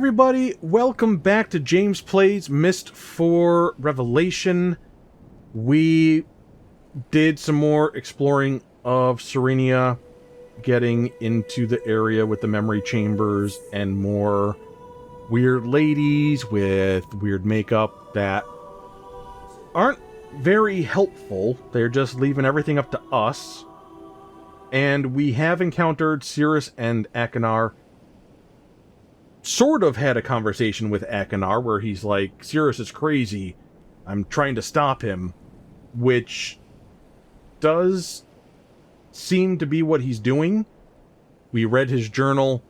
everybody, welcome back to James Plays Myst for Revelation. We did some more exploring of Serenia, getting into the area with the memory chambers and more weird ladies with weird makeup that aren't very helpful. They're just leaving everything up to us. And we have encountered Cirrus and Akinar. Sort of had a conversation with Akinar where he's like, Cirrus is crazy, I'm trying to stop him, which does seem to be what he's doing. We read his journal.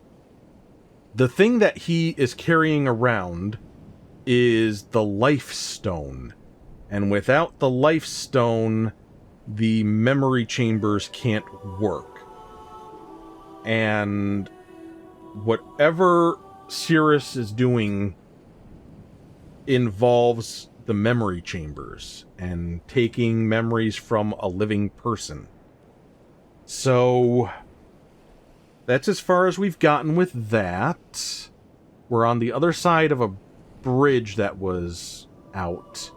The thing that he is carrying around is the Life Stone, and without the Life Stone, the memory chambers can't work. And whatever Cirrus is doing involves the memory chambers and taking memories from a living person. So that's as far as we've gotten with that. We're on the other side of a bridge that was out,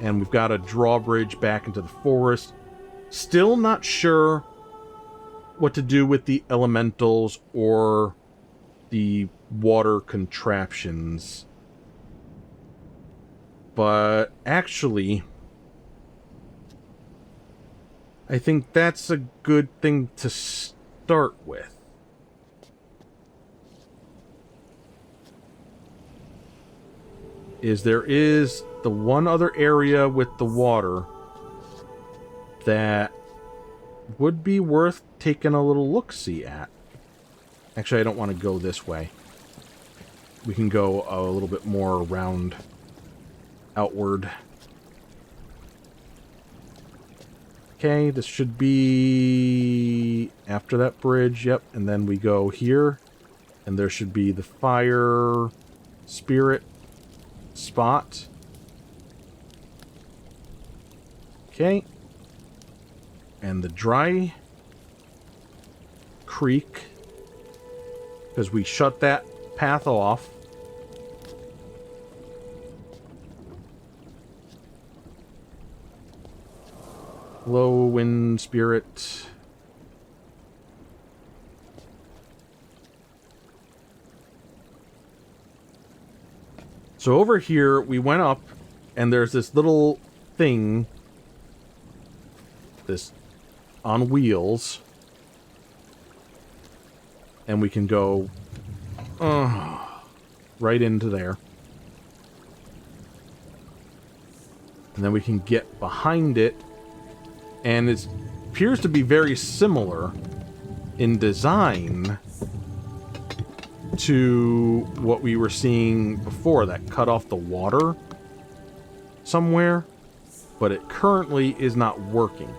and we've got a drawbridge back into the forest. Still not sure what to do with the elementals or the water contraptions. But actually, I think that's a good thing to start with. There is the one other area with the water that would be worth taking a little look-see at. Actually, I don't want to go this way. We can go a little bit more around, outward. Okay, this should be after that bridge, yep, and then we go here, and there should be the fire spirit spot. Okay. And the dry creek, because we shut that path off. Low wind spirit. So over here, we went up, and there's this little thing, this on wheels, and we can go right into there. And then we can get behind it, and it appears to be very similar in design to what we were seeing before, that cut off the water somewhere, but it currently is not working.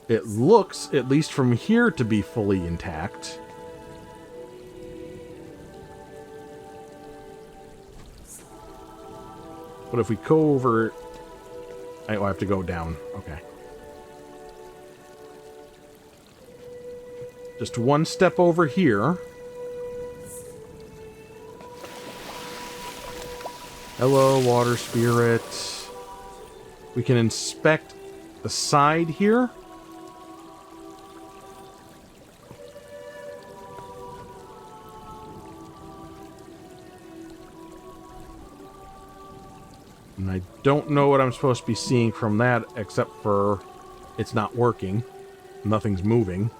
It looks, at least from here, to be fully intact. But if we go over... I have to go down. Okay. Just one step over here. Hello, water spirit. We can inspect the side here. And I don't know what I'm supposed to be seeing from that, except for it's not working. Nothing's moving.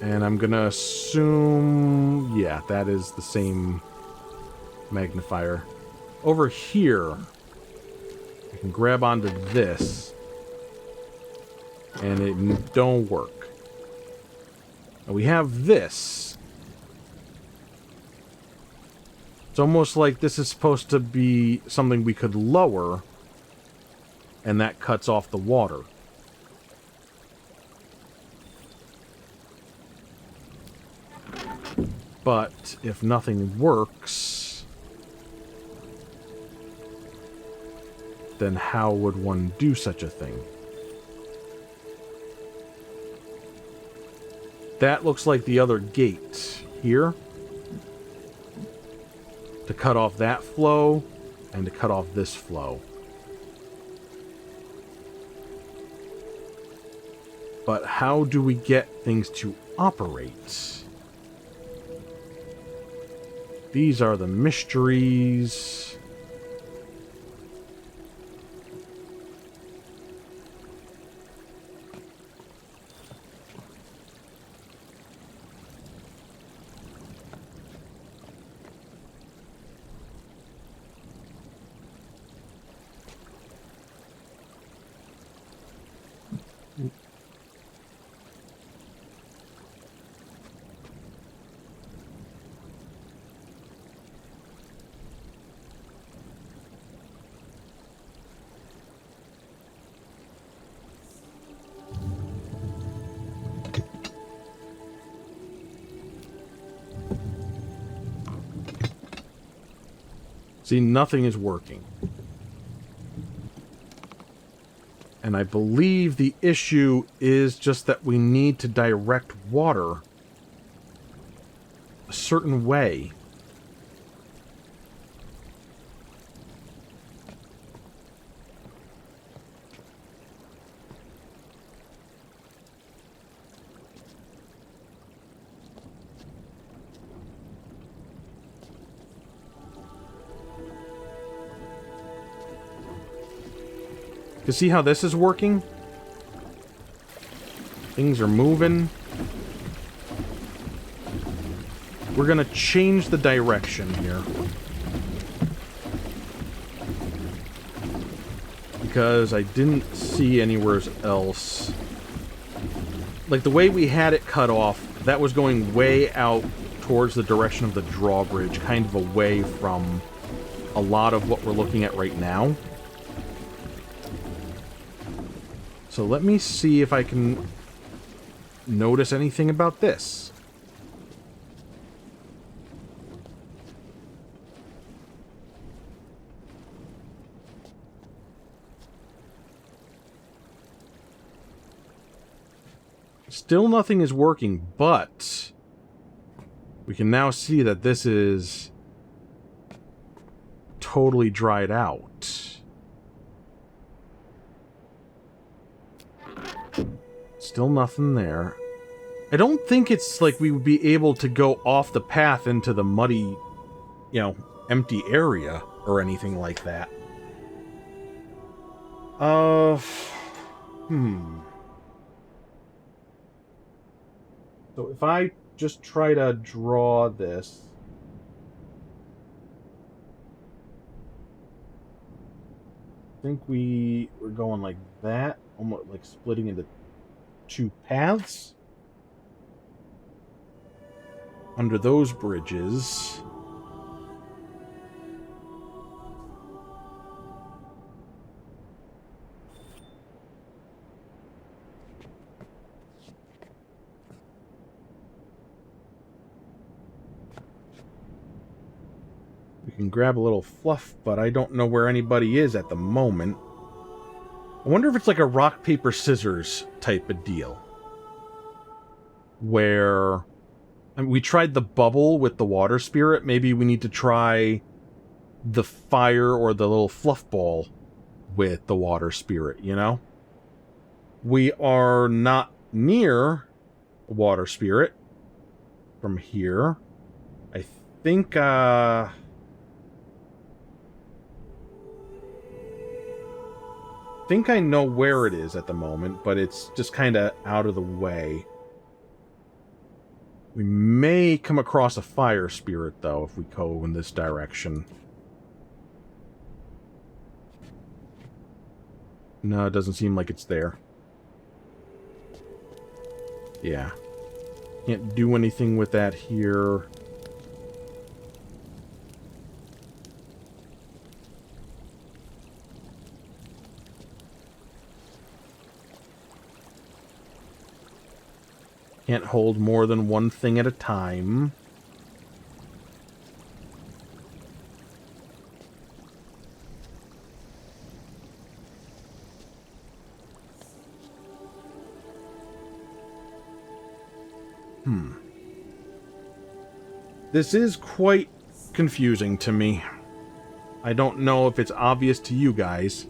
And I'm gonna assume... yeah, that is the same magnifier. Over here, I can grab onto this, and it don't work. And we have this. It's almost like this is supposed to be something we could lower, and that cuts off the water. But if nothing works, then how would one do such a thing? that looks like the other gate here. To cut off that flow, and to cut off this flow. But how do we get things to operate? These are the mysteries. See, nothing is working. And I believe the issue is just that we need to direct water a certain way. You see how this is working? Things are moving. We're gonna change the direction here. Because I didn't see anywhere else. Like, the way we had it cut off, that was going way out towards the direction of the drawbridge, kind of away from a lot of what we're looking at right now. So let me see if I can notice anything about this. Still nothing is working, but we can now see that this is totally dried out. Still nothing there. I don't think it's like we would be able to go off the path into the muddy, you know, empty area or anything like that. So if I just try to draw this. I think we're going like that, almost like splitting into two paths. Under those bridges. We can grab a little fluff, but I don't know where anybody is at the moment. I wonder if it's like a rock, paper, scissors type of deal. Where... I mean, we tried the bubble with the water spirit. Maybe we need to try the fire or the little fluff ball with the water spirit, you know? We are not near a water spirit from here. I think, I think I know where it is at the moment, but it's just kind of out of the way. We may come across a fire spirit, though, if we go in this direction. No, it doesn't seem like it's there. Yeah. Can't do anything with that here. Can't hold more than one thing at a time. This is quite confusing to me. I don't know if it's obvious to you guys,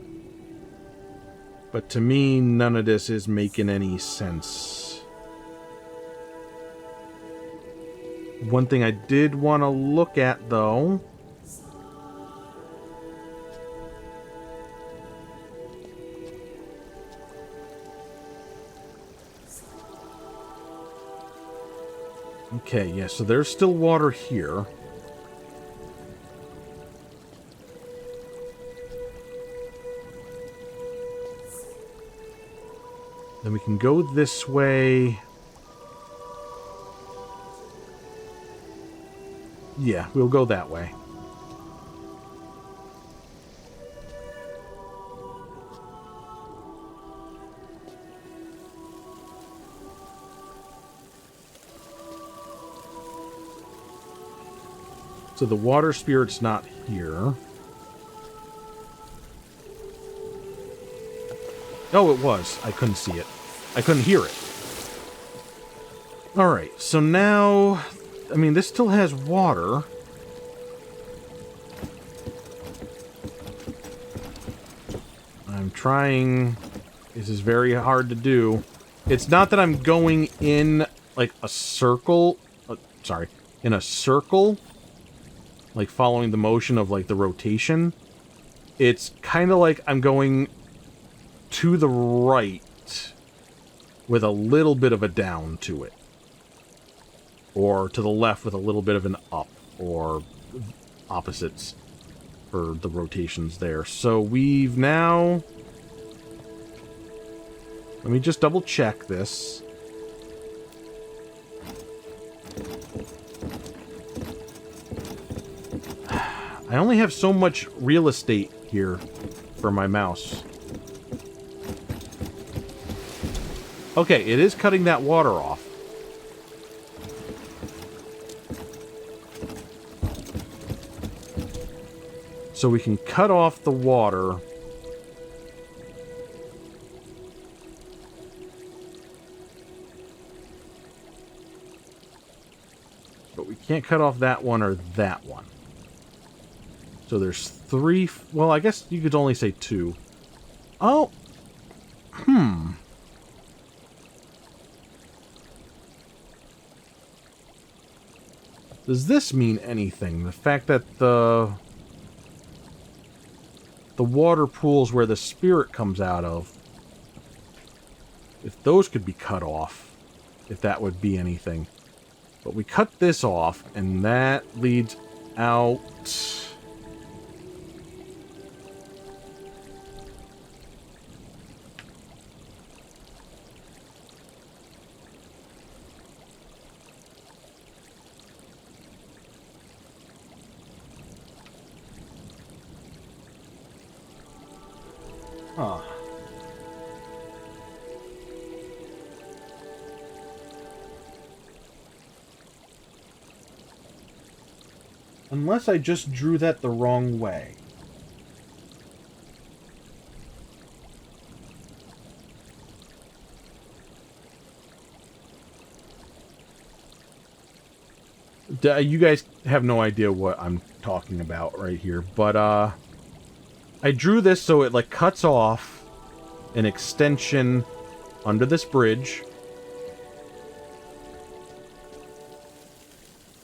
but to me, none of this is making any sense. One thing I did want to look at, though... Okay, yeah, so there's still water here. Then we can go this way. Yeah, we'll go that way. So the water spirit's not here. Oh, it was. I couldn't see it. I couldn't hear it. Alright, so now... I mean, this still has water. I'm trying... This is very hard to do. It's not that I'm going in, like, a circle... sorry. In a circle... like following the motion of like the rotation. It's kind of like I'm going to the right with a little bit of a down to it, or to the left with a little bit of an up, or opposites for the rotations there. So we've now, let me just double check this. I only have so much real estate here for my mouse. Okay, it is cutting that water off. So we can cut off the water. But we can't cut off that one or that one. So there's 3... Well, I guess you could only say 2. Oh! Does this mean anything? The fact that the water pools where the spirit comes out of, if those could be cut off, if that would be anything. But we cut this off, and that leads out... Huh. Unless I just drew that the wrong way. You guys have no idea what I'm talking about right here, but I drew this so it like cuts off an extension under this bridge.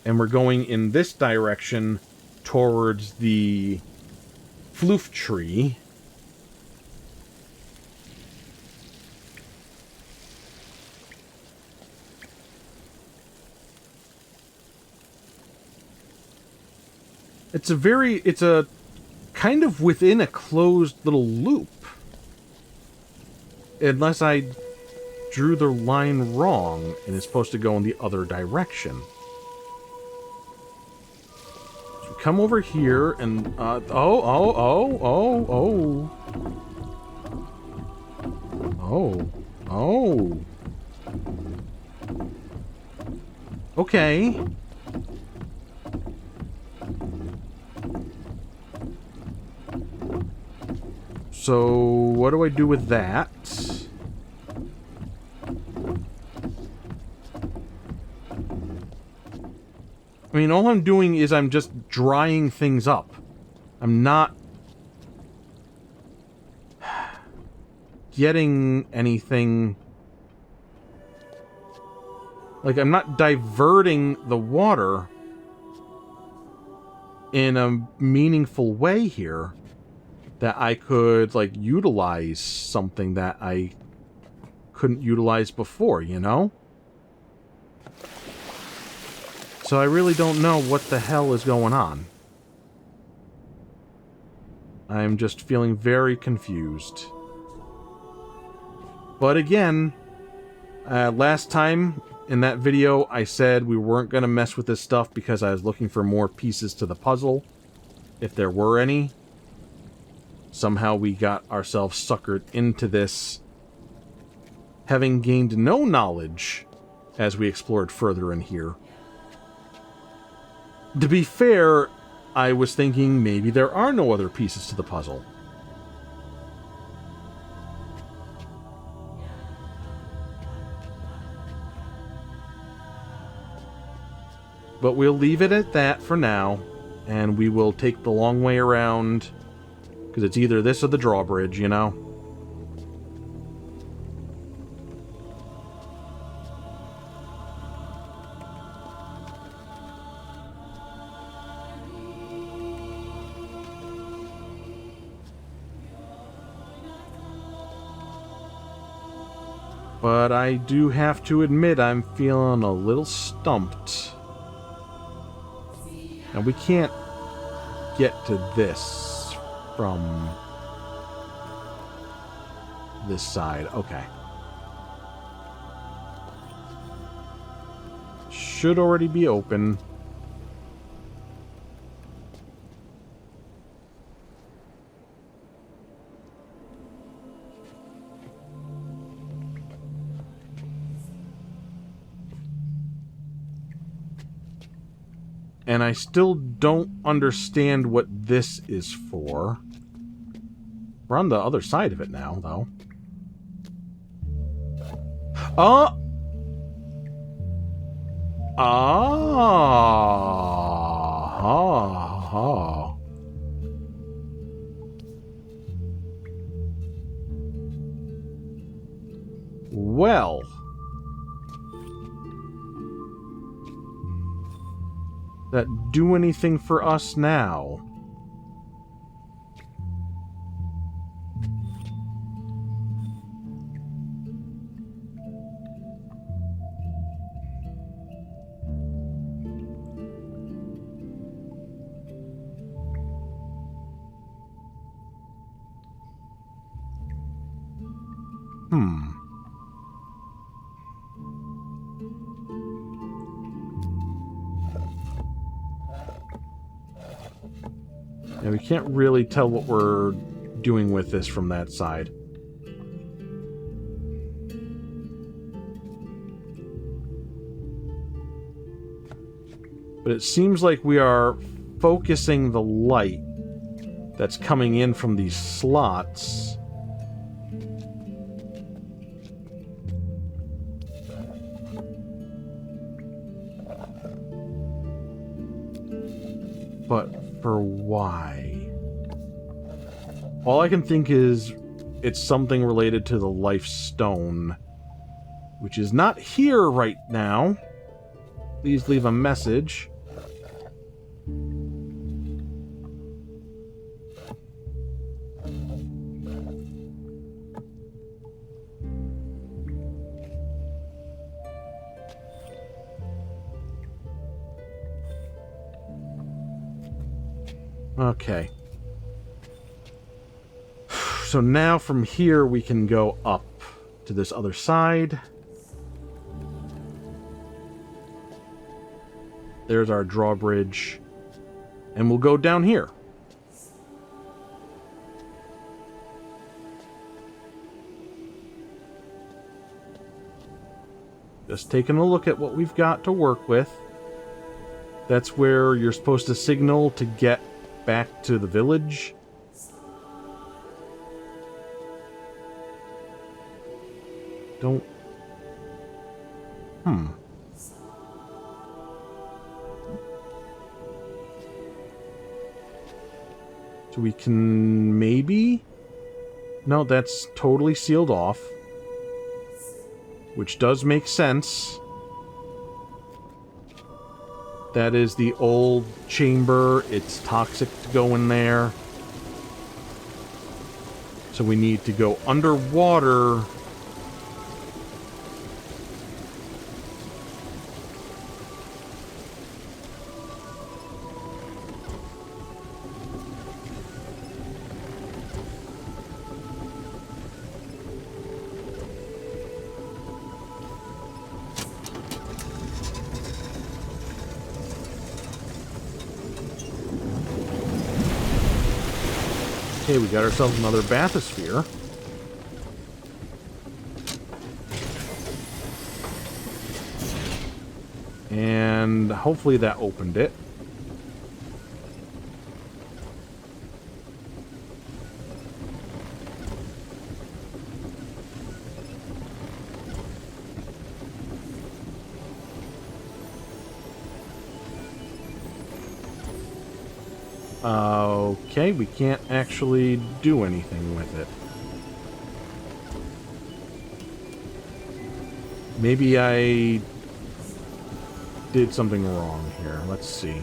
And we're going in this direction towards the floof tree. It's a kind of within a closed little loop. Unless I drew the line wrong and it's supposed to go in the other direction. So we come over here and, okay. So, what do I do with that? I mean, all I'm doing is I'm just drying things up. I'm not getting anything... Like, I'm not diverting the water in a meaningful way here that I could, like, utilize something that I couldn't utilize before, you know? So I really don't know what the hell is going on. I'm just feeling very confused. But again, last time in that video I said we weren't going to mess with this stuff because I was looking for more pieces to the puzzle, if there were any. Somehow we got ourselves suckered into this, having gained no knowledge as we explored further in here. To be fair, I was thinking maybe there are no other pieces to the puzzle. But we'll leave it at that for now, and we will take the long way around, because it's either this or the drawbridge, you know? But I do have to admit I'm feeling a little stumped. And we can't get to this from this side. Okay. Should already be open. And I still don't understand what this is for. We're on the other side of it now, though. Oh! Ah! Well... that do anything for us now? And we can't really tell what we're doing with this from that side. But it seems like we are focusing the light that's coming in from these slots. But for why? All I can think is it's something related to the life stone, which is not here right now. Please leave a message. Okay. So now from here we can go up to this other side. There's our drawbridge. And we'll go down here. Just taking a look at what we've got to work with. That's where you're supposed to signal to get back to the village. Don't... So we can maybe... No, that's totally sealed off. Which does make sense. That is the old chamber. It's toxic to go in there. So we need to go underwater. Okay, we got ourselves another bathysphere. And hopefully that opened it. Okay, we can't actually do anything with it. Maybe I did something wrong here. Let's see.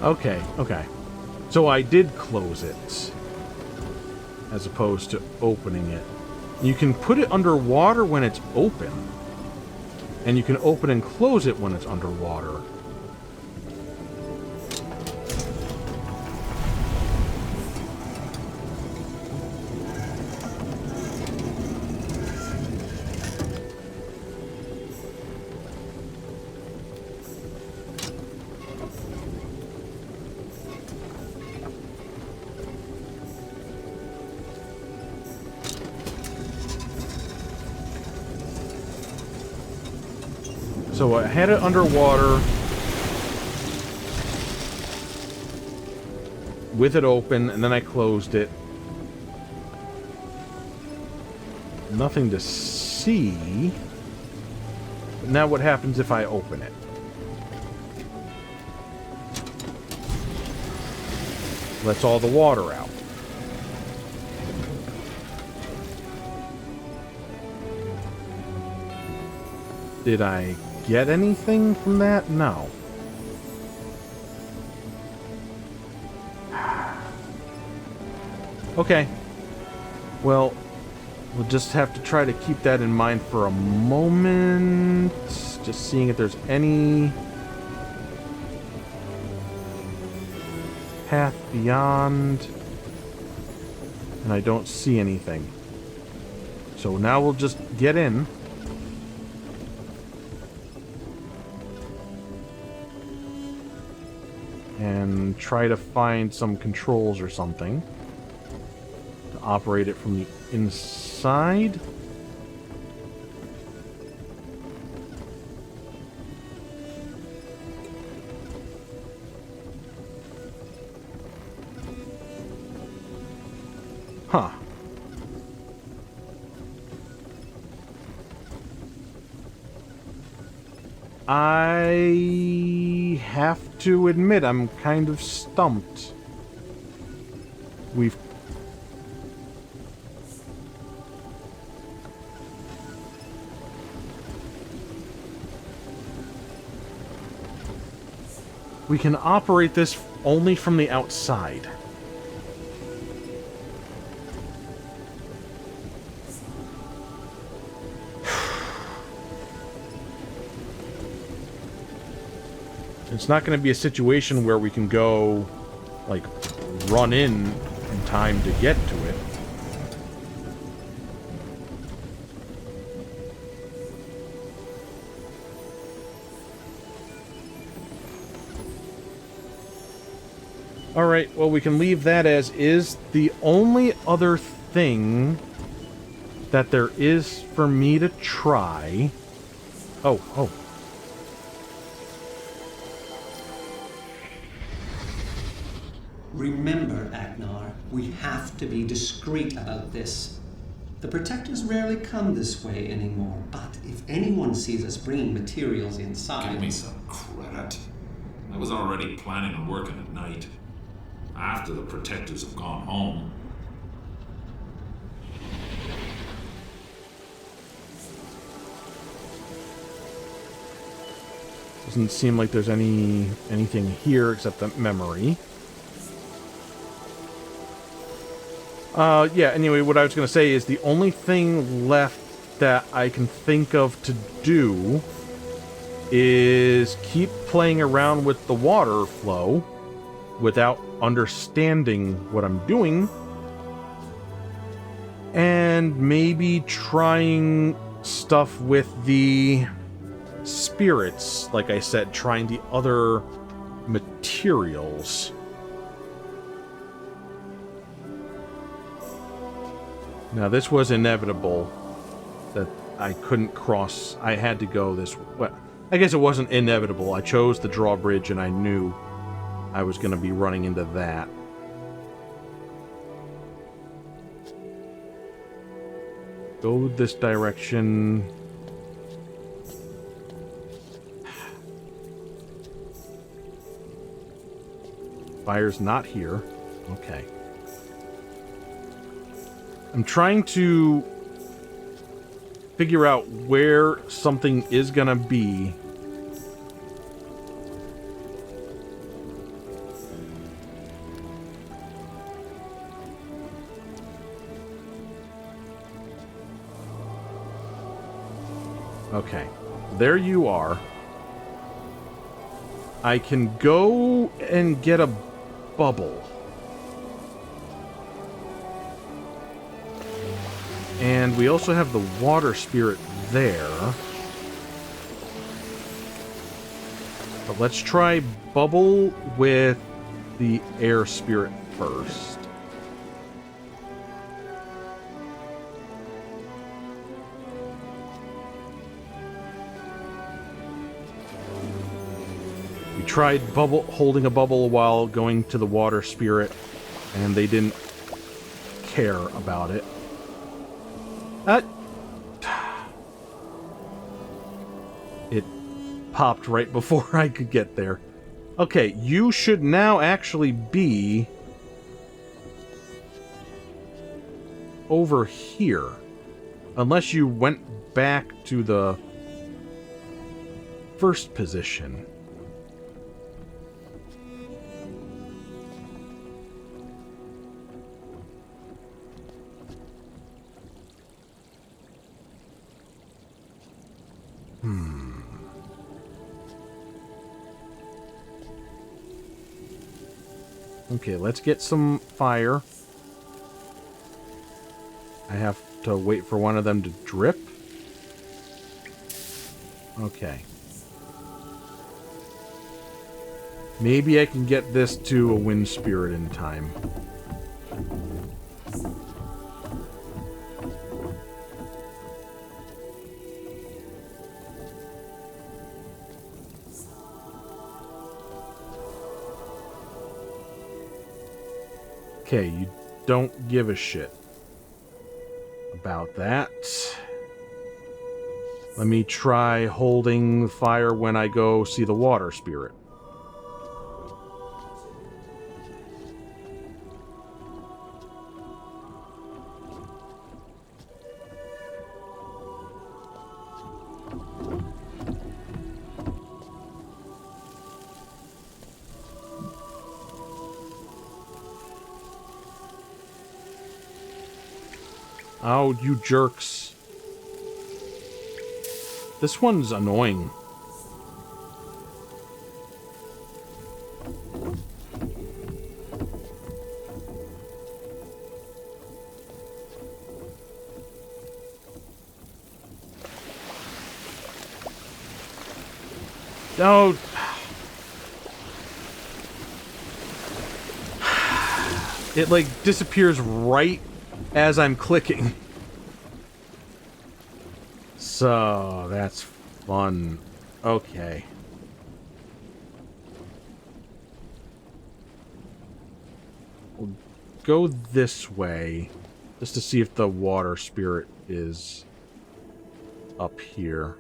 Okay, okay. So I did close it, as opposed to opening it. You can put it underwater when it's open, and you can open and close it when it's underwater. So I had it underwater with it open, and then I closed it. Nothing to see. But now what happens if I open it? Lets all the water out. Did I get anything from that? No. Okay. Well, we'll just have to try to keep that in mind for a moment. Just seeing if there's any path beyond. And I don't see anything. So now we'll just get in. And try to find some controls or something to operate it from the inside. Huh. I have to admit, I'm kind of stumped. We can operate this only from the outside. It's not going to be a situation where we can go, like, run in time to get to it. Alright, well, we can leave that as is. The only other thing that there is for me to try... Oh. Remember, Agnar, we have to be discreet about this. The Protectors rarely come this way anymore, but if anyone sees us bringing materials inside... Give me some credit. I was already planning on working at night, after the Protectors have gone home. Doesn't seem like there's anything here except the memory. Yeah, anyway, what I was going to say is the only thing left that I can think of to do is keep playing around with the water flow without understanding what I'm doing, and maybe trying stuff with the spirits, like I said, trying the other materials. Now, this was inevitable that I couldn't cross. I had to go this way. I guess it wasn't inevitable. I chose the drawbridge, and I knew I was going to be running into that. Go this direction. Fire's not here. Okay. I'm trying to figure out where something is gonna be. Okay. There you are. I can go and get a bubble. And we also have the water spirit there. But let's try bubble with the air spirit first. We tried holding a bubble while going to the water spirit, and they didn't care about it. It popped right before I could get there. Okay, you should now actually be over here. Unless you went back to the first position. Okay, let's get some fire. I have to wait for one of them to drip. Okay. Maybe I can get this to a wind spirit in time. Okay, you don't give a shit about that. Let me try holding fire when I go see the water spirit. Oh, you jerks. This one's annoying. No. It, like, disappears right as I'm clicking. So, that's fun. Okay. We'll go this way, just to see if the water spirit is up here.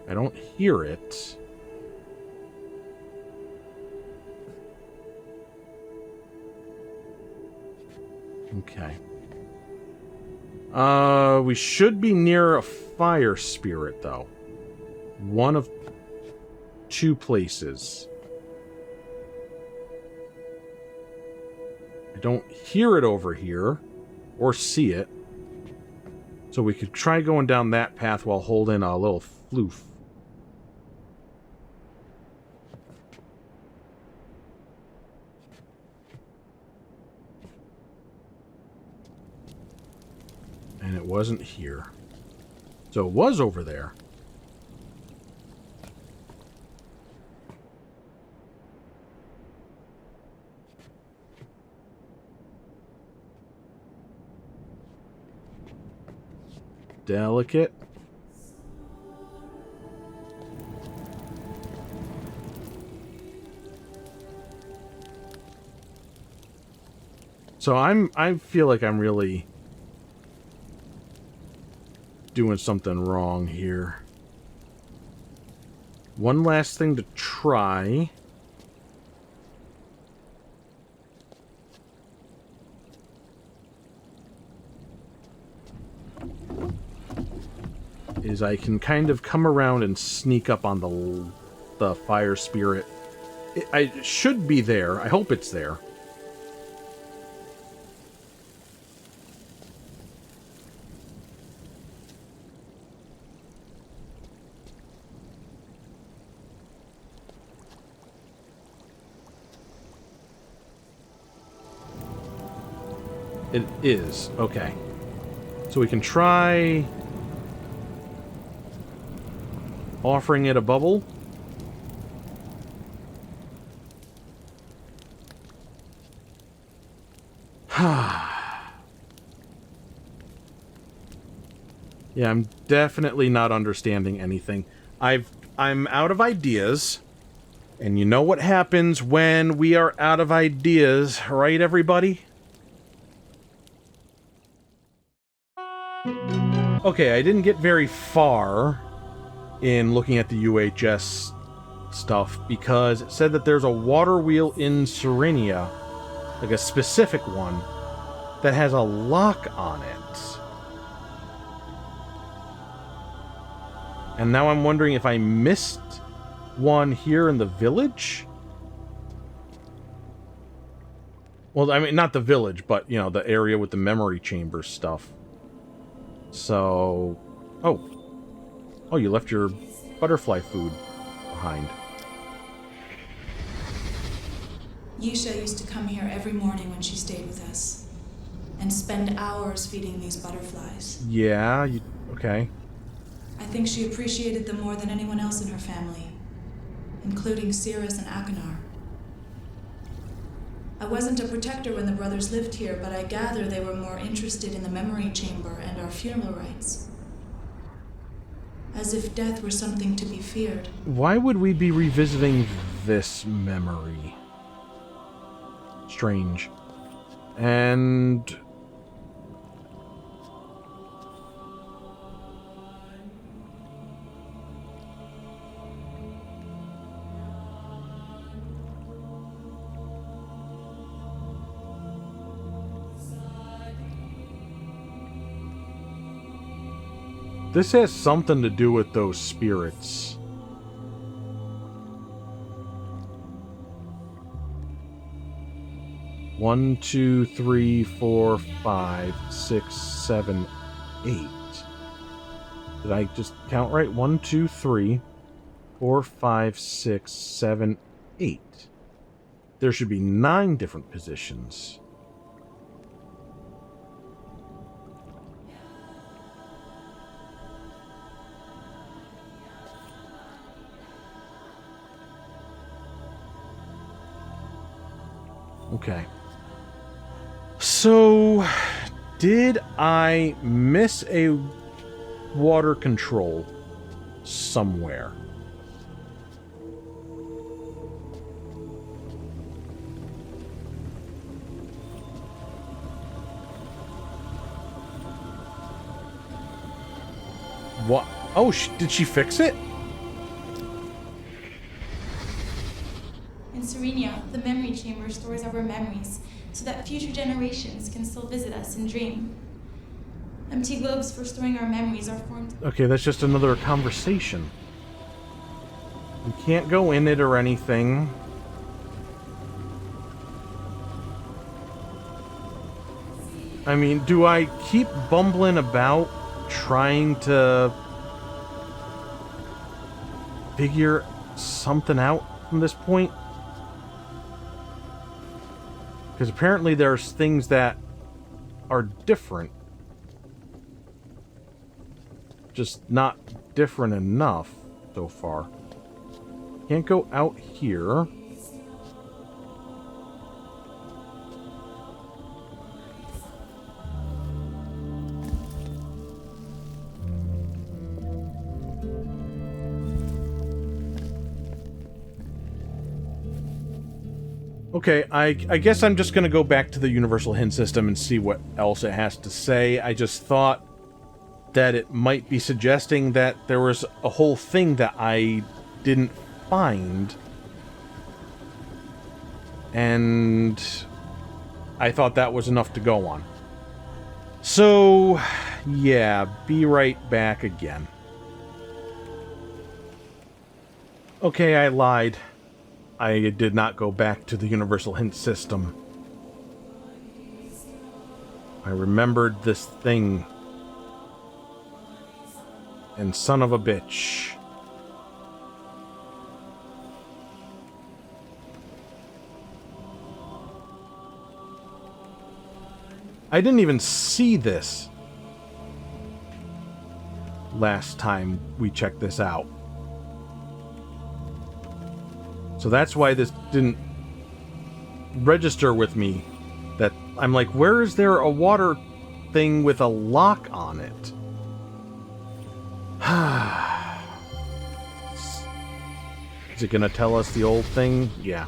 I don't hear it. Okay. We should be near a fire spirit, though. One of two places. I don't hear it over here, or see it. So we could try going down that path while holding a little floof. And it wasn't here. So it was over there. Delicate. So I feel like I'm really doing something wrong here. One last thing to try. Is I can kind of come around and sneak up on the fire spirit. I should be there. I hope it's there. It is. Okay. So we can try offering it a bubble. Yeah, I'm definitely not understanding anything. I'm out of ideas. And you know what happens when we are out of ideas, right, everybody? Okay, I didn't get very far in looking at the UHS stuff because it said that there's a water wheel in Serenia, like a specific one, that has a lock on it. And now I'm wondering if I missed one here in the village? Well, I mean, not the village, but, you know, the area with the memory chamber stuff. So... Oh. Oh, you left your butterfly food behind. Yisha used to come here every morning when she stayed with us. And spend hours feeding these butterflies. Yeah, okay. I think she appreciated them more than anyone else in her family, including Cirrus and Akanar. I wasn't a protector when the brothers lived here, but I gather they were more interested in the memory chamber and our funeral rites. As if death were something to be feared. Why would we be revisiting this memory? Strange. And... this has something to do with those spirits. One, two, three, four, 5, 6, 7, 8. Did I just count right? 1, 2, 3, 4, 5, 6, 7, 8. There should be 9 different positions. Okay. So, did I miss a water control somewhere? What? Oh, did she fix it? In Serenia, the memory chamber stores our memories so that future generations can still visit us and dream. Empty globes for storing our memories are formed. Okay, that's just another conversation. We can't go in it or anything. I mean, do I keep bumbling about trying to figure something out from this point? Because apparently there's things that are different. Just not different enough so far. Can't go out here. Okay, I guess I'm just going to go back to the Universal Hint System and see what else it has to say. I just thought that it might be suggesting that there was a whole thing that I didn't find. And I thought that was enough to go on. So, yeah, be right back again. Okay, I lied. I did not go back to the Universal Hint System. I remembered this thing. And son of a bitch. I didn't even see this last time we checked this out. So that's why this didn't register with me. That I'm like, where is there a water thing with a lock on it? Is it gonna tell us the old thing? Yeah.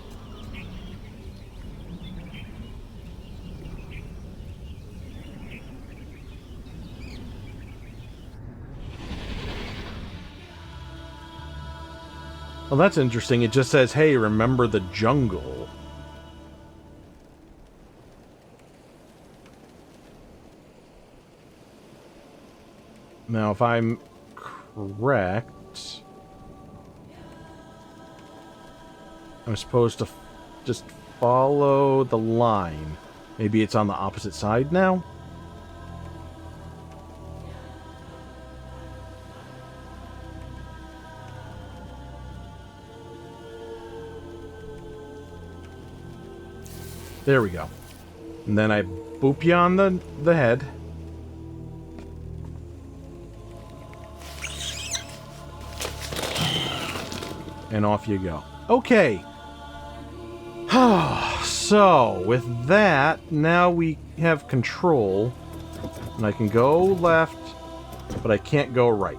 Well, that's interesting. It just says, hey, remember the jungle. Now, if I'm correct, I'm supposed to just follow the line. Maybe it's on the opposite side now? There we go. And then I boop you on the head. And off you go. Okay. So, with that, now we have control. And I can go left, but I can't go right.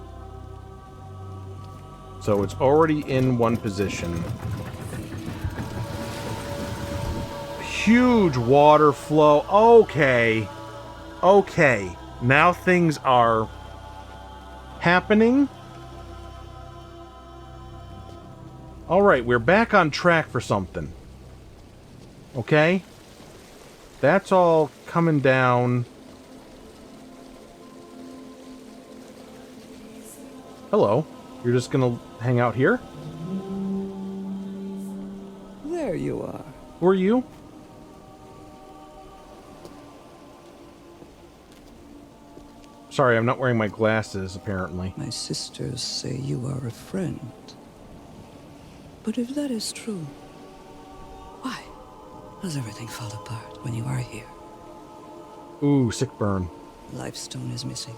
So it's already in one position. Huge water flow. Okay. Okay. Now things are happening. Alright, we're back on track for something. Okay? That's all coming down. Hello. You're just gonna hang out here? There you are. Who are you? Sorry, I'm not wearing my glasses, apparently. My sisters say you are a friend. But if that is true, why does everything fall apart when you are here? Ooh, sick burn. Lifestone is missing.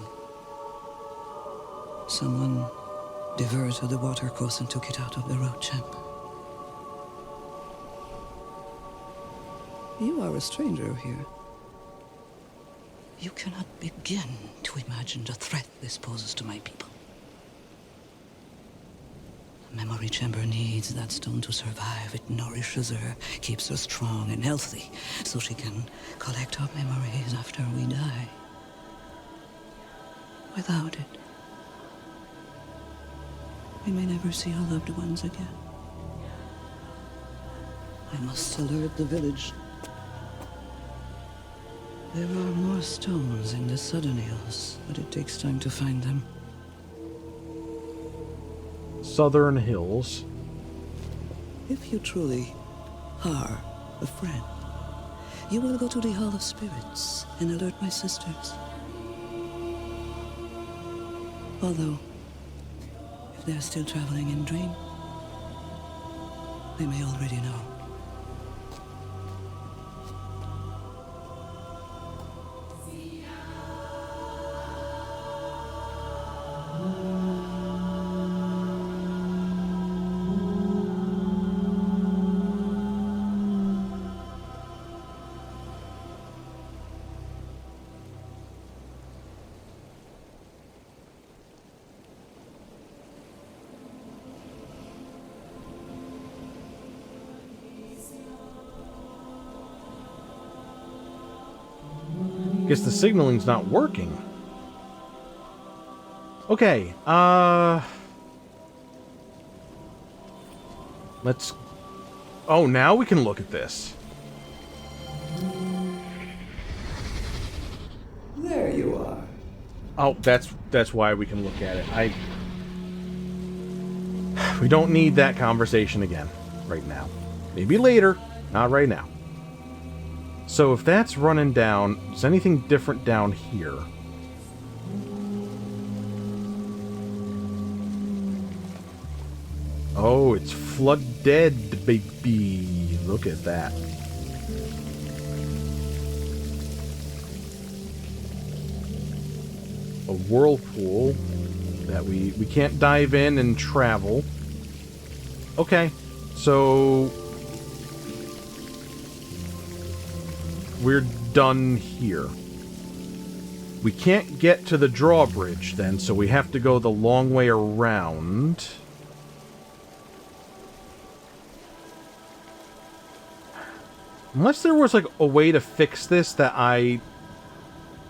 Someone diverted the watercourse and took it out of the road chamber. You are a stranger here. You cannot begin to imagine the threat this poses to my people. The memory chamber needs that stone to survive. It nourishes her, keeps her strong and healthy, so she can collect our memories after we die. Without it, we may never see our loved ones again. I must alert the village. There are more stones in the Southern Hills, but it takes time to find them. Southern Hills. If you truly are a friend, you will go to the Hall of Spirits and alert my sisters. Although, if they're still traveling in Dream, they may already know. Guess the signaling's not working. Okay, let's... Oh, now we can look at this. There you are. Oh, that's why we can look at it. We don't need that conversation again right now. Maybe later, not right now. So if that's running down, is anything different down here? Oh, it's flooded, baby. Look at that. A whirlpool that we can't dive in and travel. Okay, so we're done here. We can't get to the drawbridge then, so we have to go the long way around. Unless there was like a way to fix this that I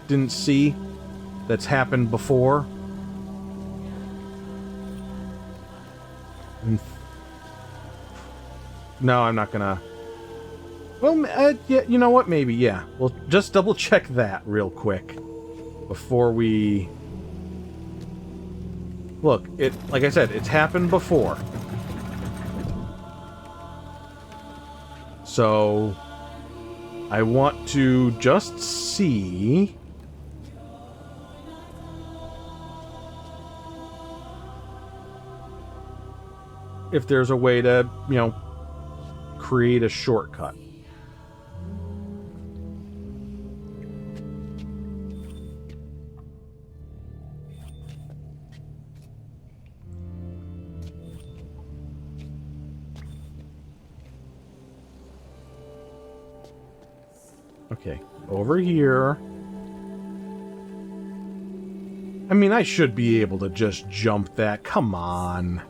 didn't see that's happened before. No, I'm not gonna... Well, yeah, you know what? Maybe, yeah. We'll just double check that real quick before we... Look, like I said, it's happened before. So, I want to just see... if there's a way to, you know, create a shortcut. Okay, over here. I mean, I should be able to just jump that. Come on.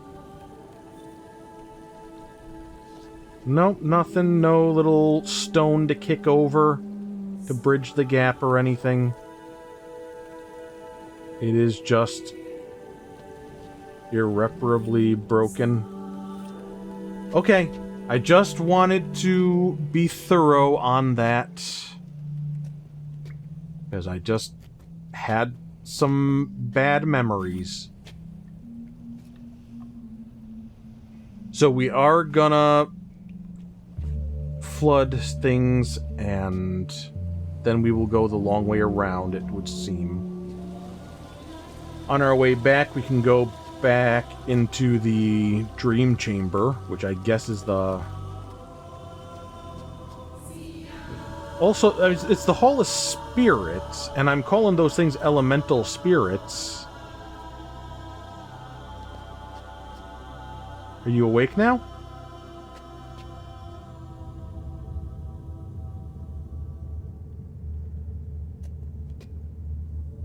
Nope, nothing. No little stone to kick over to bridge the gap or anything. It is just irreparably broken. Okay, I just wanted to be thorough on that. Because I just had some bad memories. So we are gonna flood things, and then we will go the long way around, it would seem. On our way back, we can go back into the dream chamber, which I guess is the... Also, it's the Hall of Spirits, and I'm calling those things elemental spirits. Are you awake now?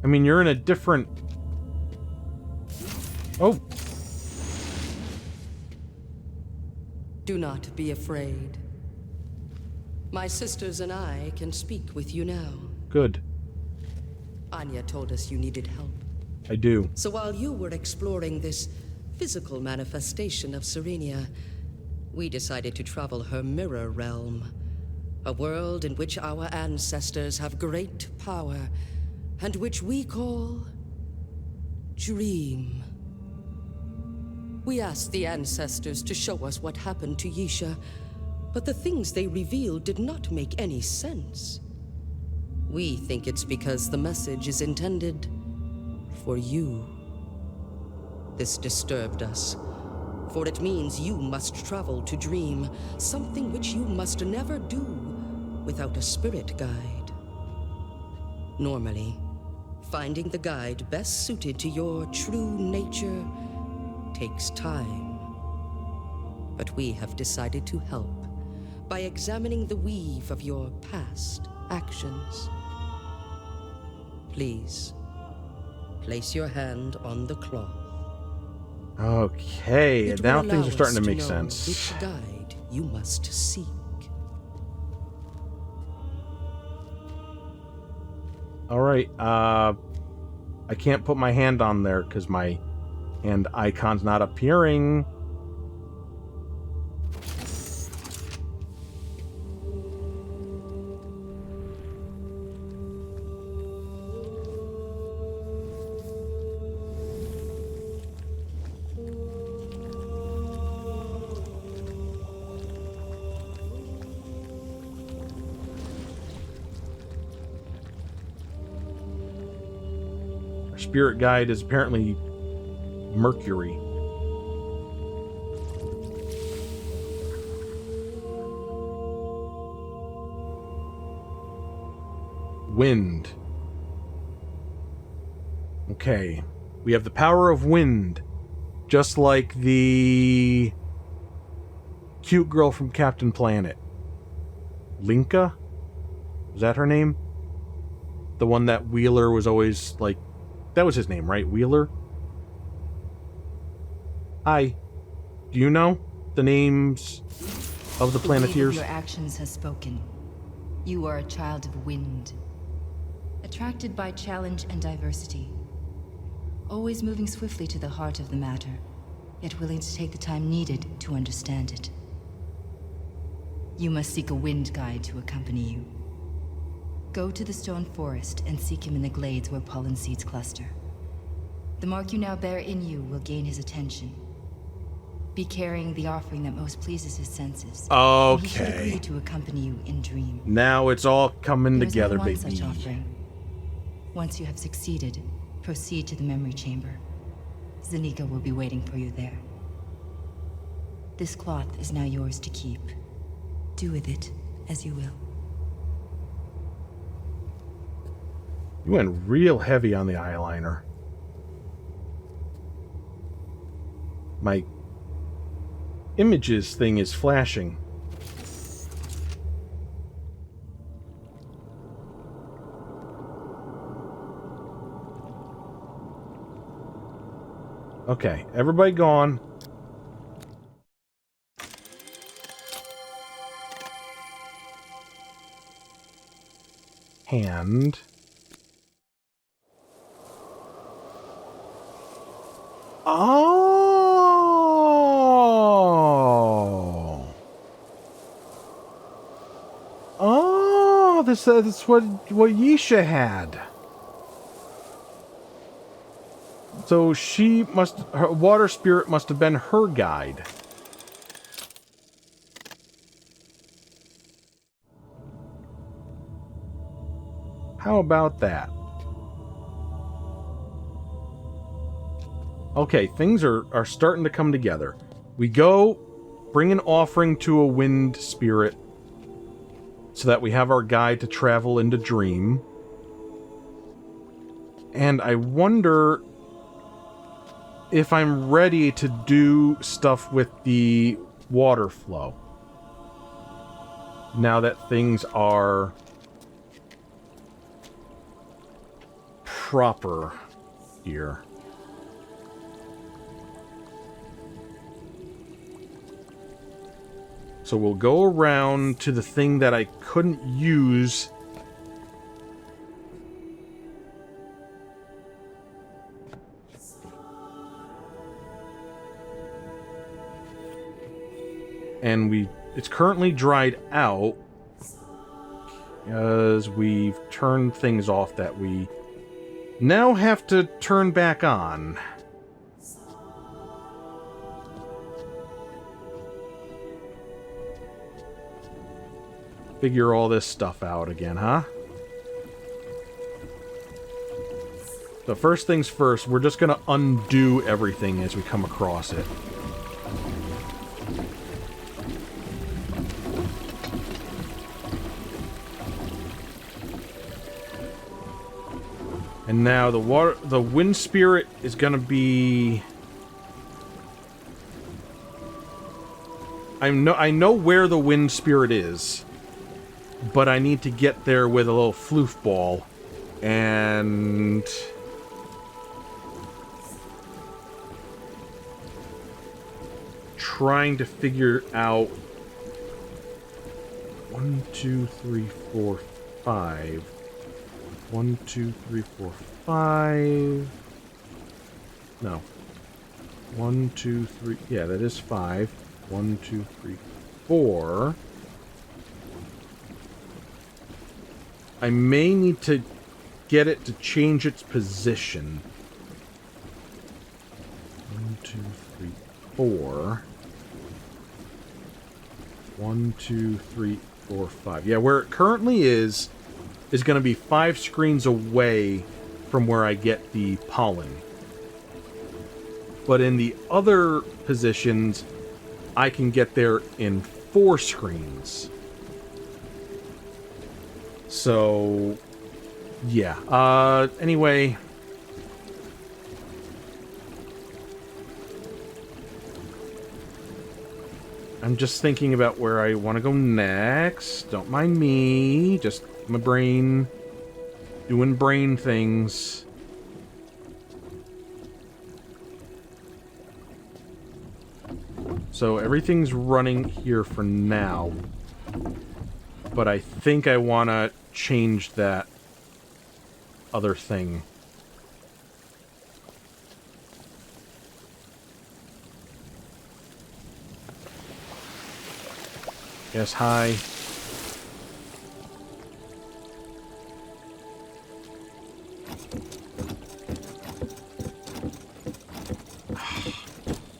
I mean, you're in a different... Oh. Do not be afraid. My sisters and I can speak with you now. Good. Anya told us you needed help. I do. So while you were exploring this physical manifestation of Serenia, we decided to travel her mirror realm. A world in which our ancestors have great power, and which we call... Dream. We asked the ancestors to show us what happened to Yisha, but the things they revealed did not make any sense. We think it's because the message is intended for you. This disturbed us, for it means you must travel to Dream, something which you must never do without a spirit guide. Normally, finding the guide best suited to your true nature takes time. But we have decided to help by examining the weave of your past actions. Please, place your hand on the cloth. Okay, It now will things allow are starting us to make know sense. which guide you must seek. Alright, I can't put my hand on there because my hand icon's not appearing. Our spirit guide is apparently Mercury. Wind. Okay. We have the power of wind. Just like the cute girl from Captain Planet. Linka? Was that her name? The one that Wheeler was always like... That was his name, right? Wheeler? Hi. Do you know the names of the The wave of Planeteers? your actions has spoken. You are a child of wind. Attracted by challenge and diversity. Always moving swiftly to the heart of the matter, yet willing to take the time needed to understand it. You must seek a wind guide to accompany you. Go to the stone forest and seek him in the glades where pollen seeds cluster. The mark you now bear in you will gain his attention. Be carrying the offering that most pleases his senses. And he should Okay. agree to accompany you in Dream. Now it's all coming There is together, only one baby. such offering. Once you have succeeded, proceed to the memory chamber. Zanika will be waiting for you there. This cloth is now yours to keep. Do with it as you will. You went real heavy on the eyeliner. My images thing is flashing. Okay, everybody gone. Hand. Oh. Oh, that's what Yisha had. So her water spirit must have been her guide. How about that? Okay, things are starting to come together. We go bring an offering to a wind spirit so that we have our guide to travel into Dream. And I wonder if I'm ready to do stuff with the water flow. Now that things are proper here. So we'll go around to the thing that I couldn't use. And it's currently dried out because we've turned things off that we now have to turn back on. Figure all this stuff out again, huh? So first things first, we're just gonna undo everything as we come across it. And now the wind spirit is gonna be... I know where the wind spirit is, but I need to get there with a little floof ball, and trying to figure out 1, 2, 3, 4, 5. 1, 2, 3, 4, 5. No. 1, 2, 3. Yeah, that is 5. 1, 2, 3, 4. I may need to get it to change its position. 1, 2, 3, 4. 1, 2, 3, 4, 5. Yeah, where it currently is going to be 5 screens away from where I get the pollen. But in the other positions, I can get there in 4 screens. So, yeah. Anyway, I'm just thinking about where I want to go next. Don't mind me. Just my brain doing brain things. So everything's running here for now. But I think I want to change that other thing. Yes, hi.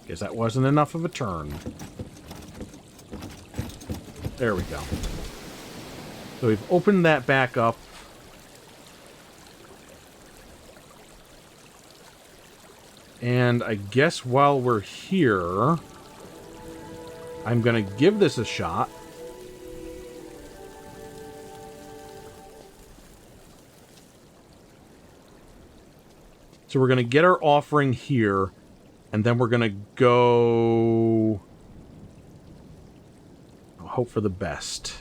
Guess that wasn't enough of a turn. There we go. So we've opened that back up. And I guess while we're here, I'm going to give this a shot. So we're going to get our offering here, and then we're going to go... hope for the best.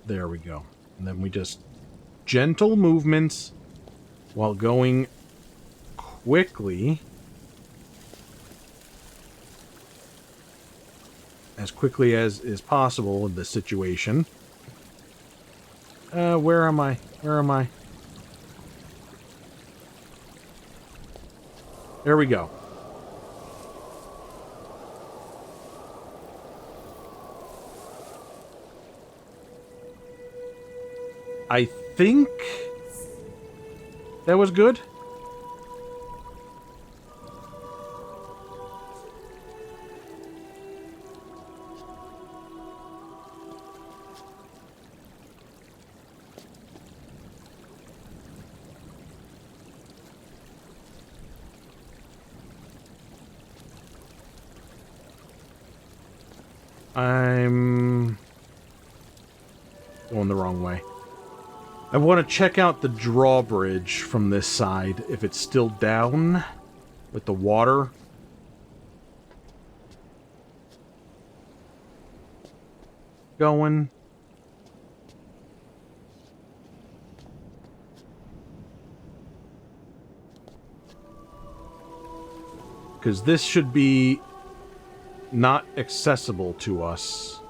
There we go. And then we just... gentle movements while going quickly. As quickly as is possible in this situation. Where am I? Where am I? There we go. I think that was good. I'm going the wrong way. I want to check out the drawbridge from this side, if it's still down with the water. going. Because this should be not accessible to us.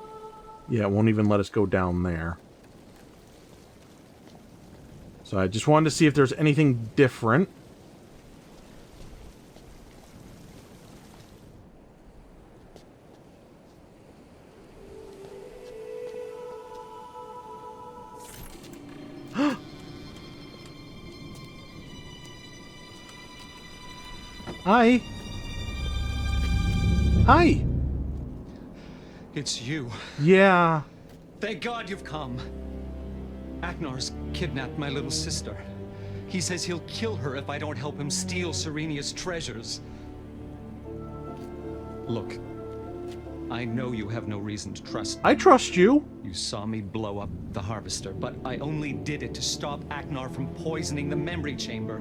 Yeah, it won't even let us go down there. So I just wanted to see if there's anything different. Hi. Hi. It's you. Yeah. Thank God you've come. Agnar's kidnapped my little sister. He says he'll kill her if I don't help him steal Serenia's treasures. Look, I know you have no reason to trust me. I trust you. You saw me blow up the Harvester, but I only did it to stop Agnar from poisoning the memory chamber.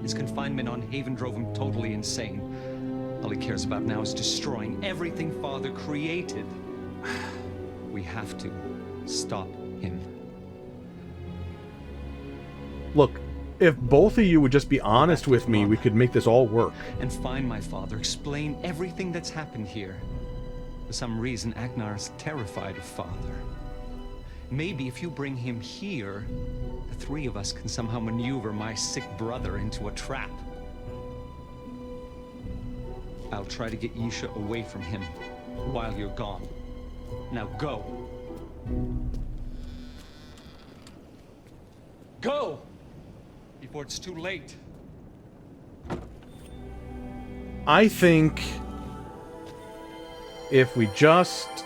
His confinement on Haven drove him totally insane. All he cares about now is destroying everything Father created. We have to stop him. Look, if both of you would just be honest with me, we could make this all work. And find my father, explain everything that's happened here. For some reason, Agnar's terrified of Father. Maybe if you bring him here, the three of us can somehow maneuver my sick brother into a trap. I'll try to get Yisha away from him while you're gone. Now go. Go! Before it's too late. I think if we just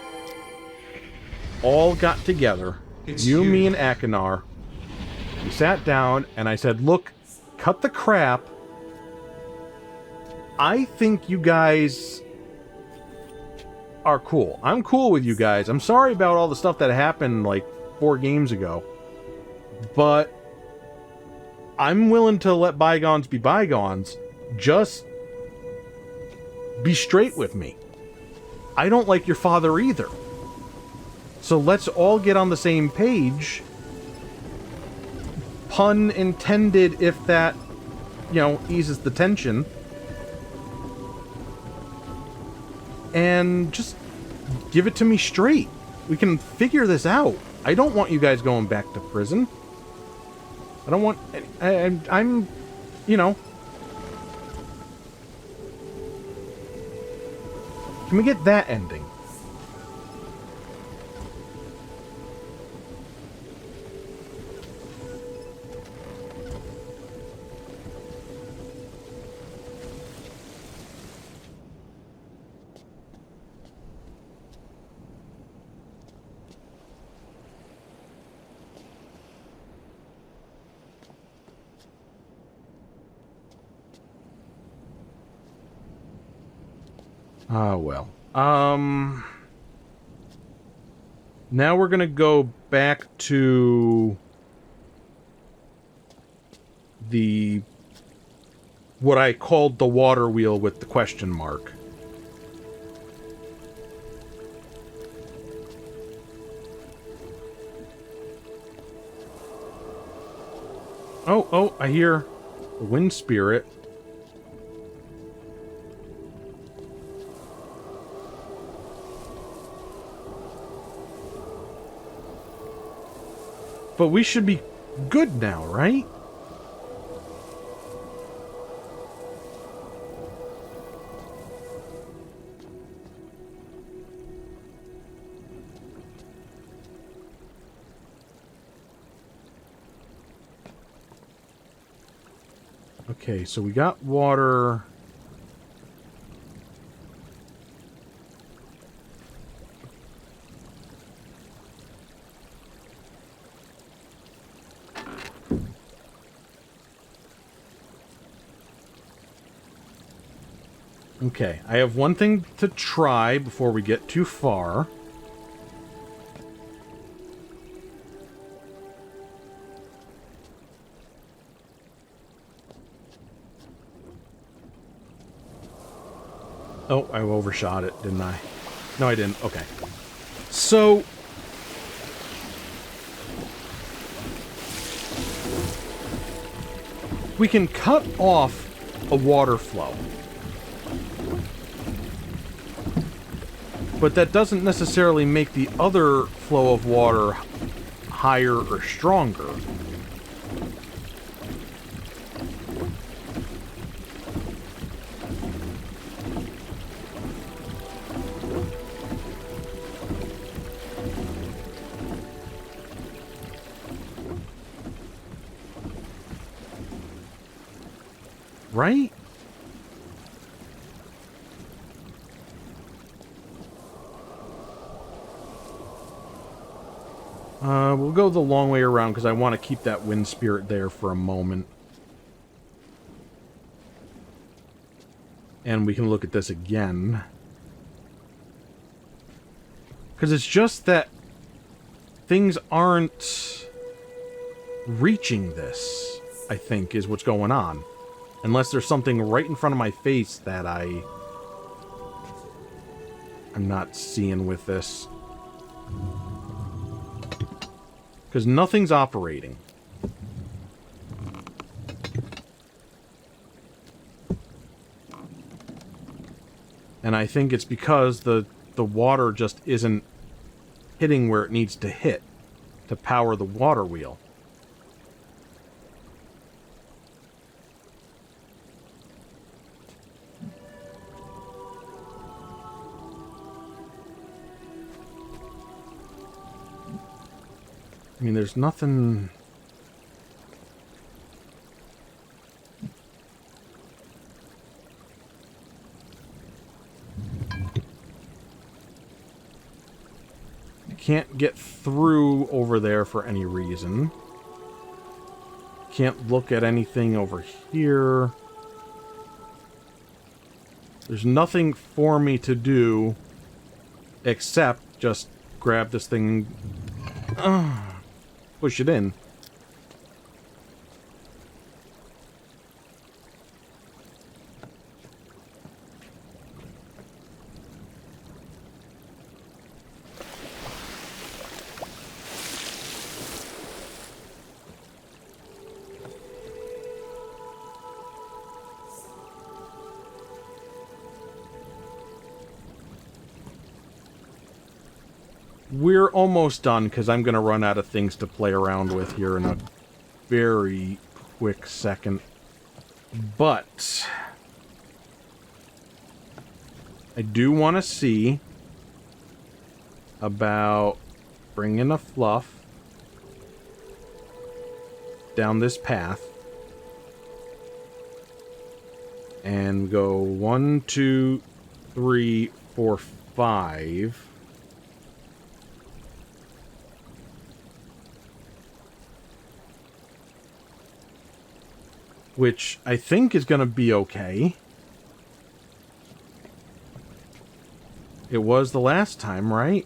all got together, you, me, and Akinar, we sat down and I said, look, cut the crap. I think you guys are cool. I'm cool with you guys. I'm sorry about all the stuff that happened like 4 games ago. But I'm willing to let bygones be bygones. Just be straight with me. I don't like your father either. So let's all get on the same page. Pun intended, if that, eases the tension. And just give it to me straight. We can figure this out. I don't want you guys going back to prison. I don't want... I'm Can we get that ending? Ah, well. Now we're gonna go back to what I called the water wheel with the question mark. Oh, I hear the wind spirit. But we should be good now, right? Okay, so we got water. Okay, I have one thing to try before we get too far. Oh, I overshot it, didn't I? No, I didn't. Okay. So, we can cut off a water flow. But that doesn't necessarily make the other flow of water higher or stronger. Right? We'll go the long way around because I want to keep that wind spirit there for a moment. And we can look at this again. Because it's just that things aren't reaching this, I think, is what's going on. Unless there's something right in front of my face that I'm not seeing with this. Because nothing's operating. And I think it's because the water just isn't hitting where it needs to hit to power the water wheel. I mean, there's nothing... I can't get through over there for any reason. Can't look at anything over here. There's nothing for me to do except just grab this thing and push it in. We're almost done, because I'm going to run out of things to play around with here in a very quick second. But I do want to see about bringing a fluff down this path. And go 1, 2, 3, 4, 5... which I think is going to be okay. It was the last time, right?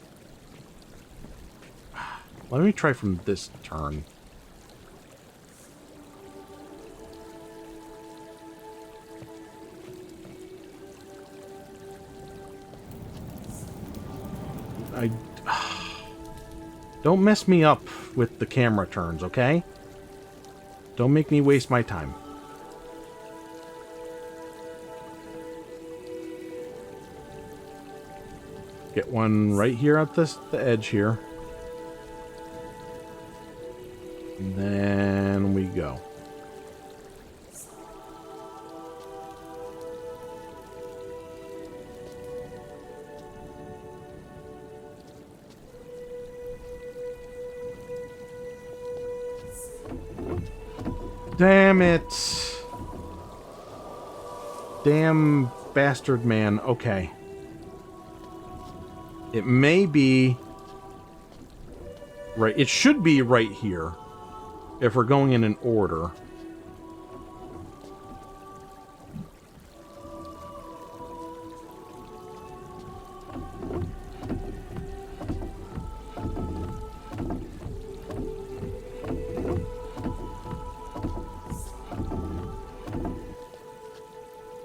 Let me try from this turn. Don't mess me up with the camera turns, okay? Don't make me waste my time. Get one right here at the edge here. And then we go. Damn it. Damn bastard man. Okay. It may be right. It should be right here if we're going in an order.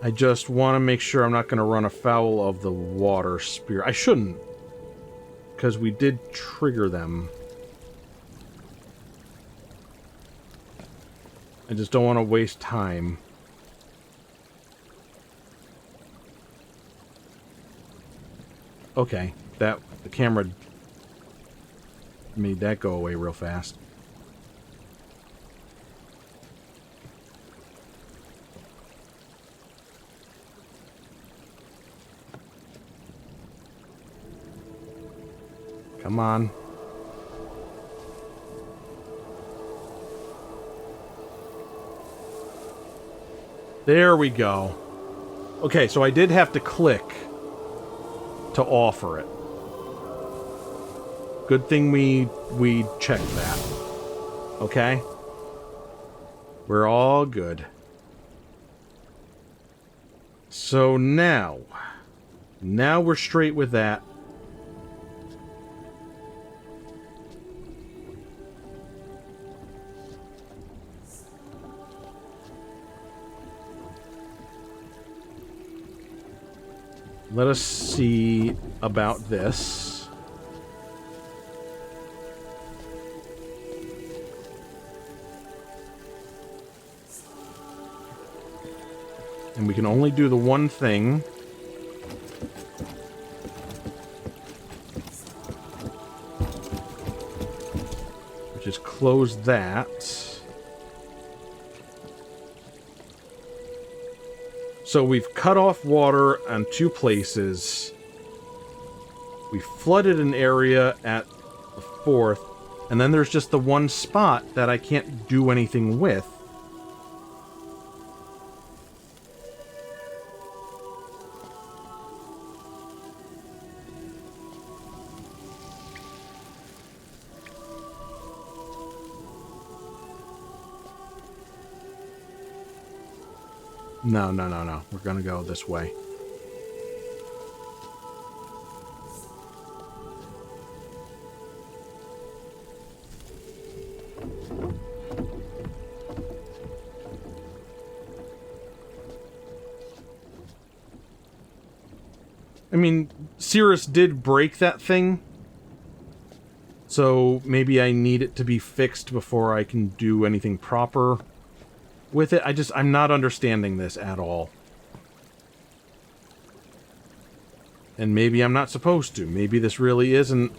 I just want to make sure I'm not going to run afoul of the water spear. I shouldn't, because we did trigger them. I just don't want to waste time. Okay, the camera made that go away real fast. Come on. There we go. Okay, so I did have to click to offer it. Good thing we checked that. Okay? We're all good. So now we're straight with that. Let us see about this. And we can only do the one thing. Which is close that. So we've cut off water on 2 places. We flooded an area at the 4th. And then there's just the one spot that I can't do anything with. No. We're gonna go this way. I mean, Cirrus did break that thing. So maybe I need it to be fixed before I can do anything proper with it. I'm not understanding this at all. And maybe I'm not supposed to. Maybe this really isn't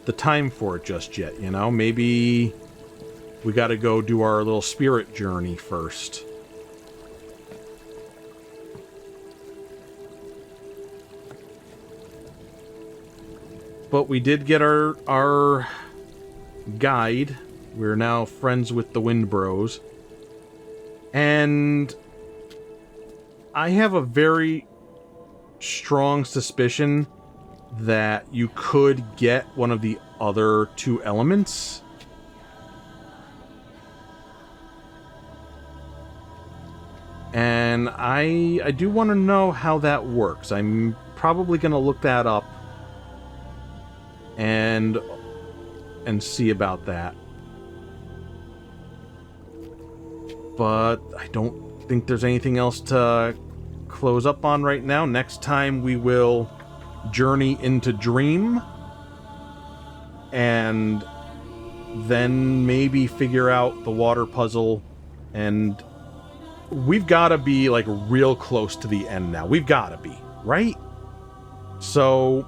the time for it just yet, you know? Maybe we gotta go do our little spirit journey first. But we did get our guide. We're now friends with the Wind Bros. And I have a very strong suspicion that you could get one of the other 2 elements. And I do want to know how that works. I'm probably going to look that up and see about that. But I don't think there's anything else to close up on right now. Next time we will journey into Dream and then maybe figure out the water puzzle. And we've got to be like real close to the end now. We've got to be, right? So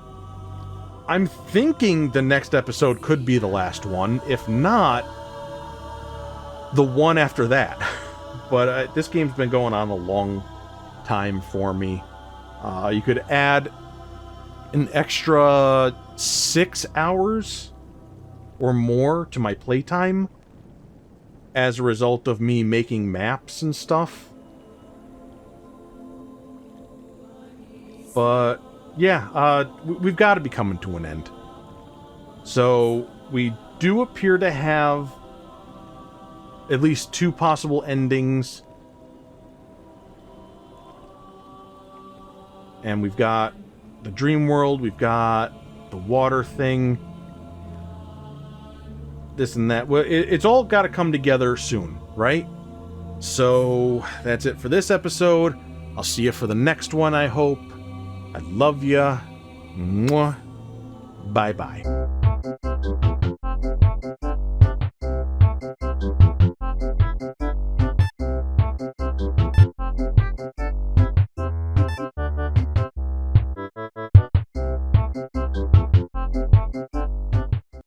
I'm thinking the next episode could be the last one. If not, the one after that. But this game's been going on a long time for me. You could add an extra 6 hours or more to my playtime as a result of me making maps and stuff. But yeah, we've got to be coming to an end. So we do appear to have at least 2 possible endings. And we've got the dream world, we've got the water thing, this and that. Well, it's all got to come together soon, right? So that's it for this episode. I'll see you for the next one, I hope. I love ya. Mwah. Bye-bye.